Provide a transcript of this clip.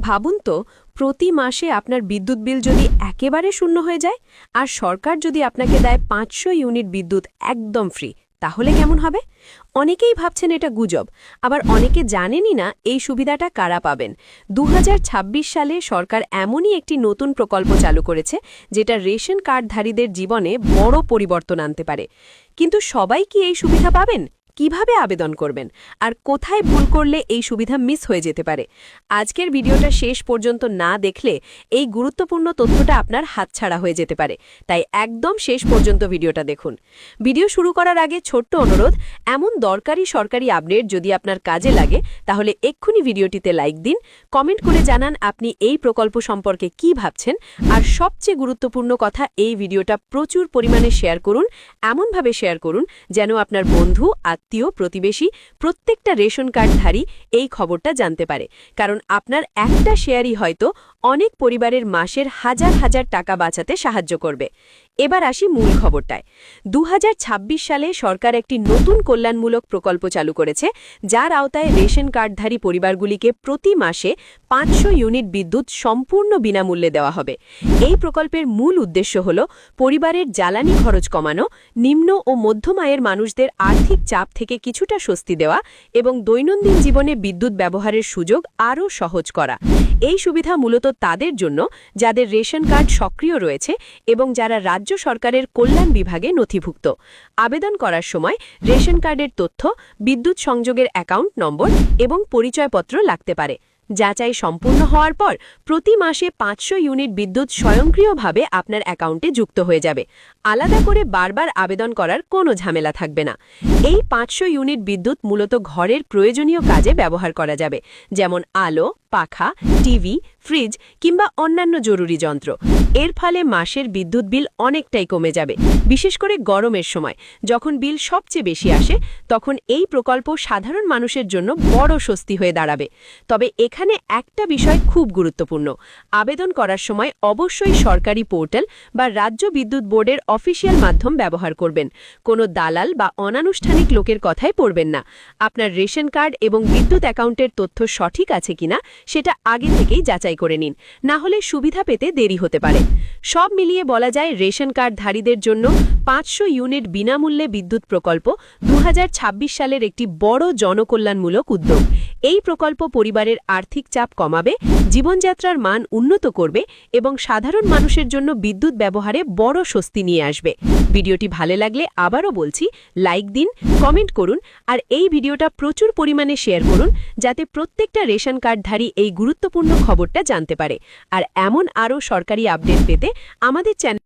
ভাবুন তো, প্রতি মাসে আপনার বিদ্যুৎ বিল যদি একেবারে শূন্য হয়ে যায় আর সরকার যদি আপনাকে দেয় ৫০০ ইউনিট বিদ্যুৎ একদম ফ্রি, তাহলে কেমন হবে? অনেকেই ভাবছেন এটা গুজব, আবার অনেকে জানেনই না এই সুবিধাটা কারা পাবেন। ২০২৬ সালে সরকার এমনই একটি নতুন প্রকল্প চালু করেছে যেটা রেশন কার্ডধারীদের জীবনে বড় পরিবর্তন আনতে পারে। কিন্তু সবাই কি এই সুবিধা পাবেন? কিভাবে আবেদন করবেন আর কোথায় ভুল করলে এই সুবিধা মিস হয়ে যেতে পারে? আজকের ভিডিওটা শেষ পর্যন্ত না দেখলে এই গুরুত্বপূর্ণ তথ্যটা আপনার হাতছাড়া হয়ে যেতে পারে, তাই একদম শেষ পর্যন্ত ভিডিওটা দেখুন। ভিডিও শুরু করার আগে ছোট্ট অনুরোধ, এমন দরকারি সরকারি আপডেট যদি আপনার কাজে লাগে তাহলে এক্ষুনি ভিডিওটিতে লাইক দিন, কমেন্ট করে জানান আপনি এই প্রকল্প সম্পর্কে কি ভাবছেন, আর সবচেয়ে গুরুত্বপূর্ণ কথা, এই ভিডিওটা প্রচুর পরিমাণে শেয়ার করুন, এমনভাবে শেয়ার করুন যেন আপনার বন্ধু, আত্মীয়, প্রতিবেশী প্রত্যেকটা রেশন কার্ডধারী এই খবরটা জানতে পারে। কারণ আপনার একটা শেয়ারই হয়তো অনেক পরিবারের মাসের হাজার হাজার টাকা বাঁচাতে সাহায্য করবে। এবার আসি মূল খবরটায়। ২০২৬ সালে সরকার একটি নতুন কল্যাণমূলক প্রকল্প চালু করেছে, যার আওতায় রেশন কার্ডধারী পরিবারগুলিকে প্রতি মাসে ৫০০ ইউনিট বিদ্যুৎ সম্পূর্ণ বিনামূল্যে দেওয়া হবে। এই প্রকল্পের মূল উদ্দেশ্য হল পরিবারের জ্বালানি খরচ কমানো, নিম্ন ও মধ্যম আয়ের মানুষদের আর্থিক চাপ থেকে কিছুটা স্বস্তি দেওয়া এবং দৈনন্দিন জীবনে বিদ্যুৎ ব্যবহারের সুযোগ আরও সহজ করা। এই সুবিধা মূলত তাদের জন্য যাদের রেশন কার্ড সক্রিয় রয়েছে এবং যারা রাজ্য সরকারের কল্যাণ বিভাগে নথিভুক্ত। আবেদন করার সময় রেশন কার্ডের তথ্য, বিদ্যুৎ সংযোগের অ্যাকাউন্ট নম্বর এবং পরিচয়পত্র লাগতে পারে। যাচাই সম্পূর্ণ হওয়ার পর প্রতি মাসে ৫০০ ইউনিট বিদ্যুৎ স্বয়ংক্রিয়ভাবে আপনার অ্যাকাউন্টে যুক্ত হয়ে যাবে। আলাদা করে বারবার আবেদন করার কোনো ঝামেলা থাকবে না। এই ৫০০ ইউনিট বিদ্যুৎ মূলত ঘরের প্রয়োজনীয় কাজে ব্যবহার করা যাবে, যেমন আলো, পাখা, টিভি, ফ্রিজ কিংবা অন্যান্য জরুরি যন্ত্র। এর ফলে মাসের বিদ্যুৎ বিল অনেকটাই কমে যাবে, বিশেষ করে গরমের সময় যখন বিল সবচেয়ে বেশি আসে। তখন এই প্রকল্প সাধারণ মানুষের জন্য বড় স্বস্তি হয়ে দাঁড়াবে। তবে এখানে একটা বিষয় খুব গুরুত্বপূর্ণ, আবেদন করার সময় অবশ্যই সরকারি পোর্টাল বা রাজ্য বিদ্যুৎ বোর্ডের অফিসিয়াল মাধ্যম ব্যবহার করবেন। কোনো দালাল বা অনানুষ্ঠানিক লোকের কথায় পড়বেন না। আপনার রেশন কার্ড এবং বিদ্যুৎ অ্যাকাউন্টের তথ্য সঠিক আছে কিনা সেটা আগে থেকেই যাচাই করে নিন, না হলে সুবিধা পেতে দেরি হতে পারে। সব মিলিয়ে বলা যায়, রেশন কার্ডধারীদের জন্য ৫০০ ইউনিট বিনামূল্যে বিদ্যুৎ প্রকল্প ২০২৬ সালের একটি বড় জনকল্যাণমূলক উদ্যোগ। এই প্রকল্প পরিবারের আর্থিক চাপ কমাবে, জীবনযাত্রার মান উন্নত করবে এবং সাধারণ মানুষের জন্য বিদ্যুৎ ব্যবহারে বড় স্বস্তি নিয়ে আসবে। ভিডিওটি ভালো লাগলে আবারও বলছি, লাইক দিন, কমেন্ট করুন আর এই ভিডিওটা প্রচুর পরিমাণে শেয়ার করুন যাতে প্রত্যেকটা রেশন কার্ডধারী এই গুরুত্বপূর্ণ খবরটা জানতে পারে। আর এমন আরও সরকারি আপডেট পেতে আমাদের চ্যানেল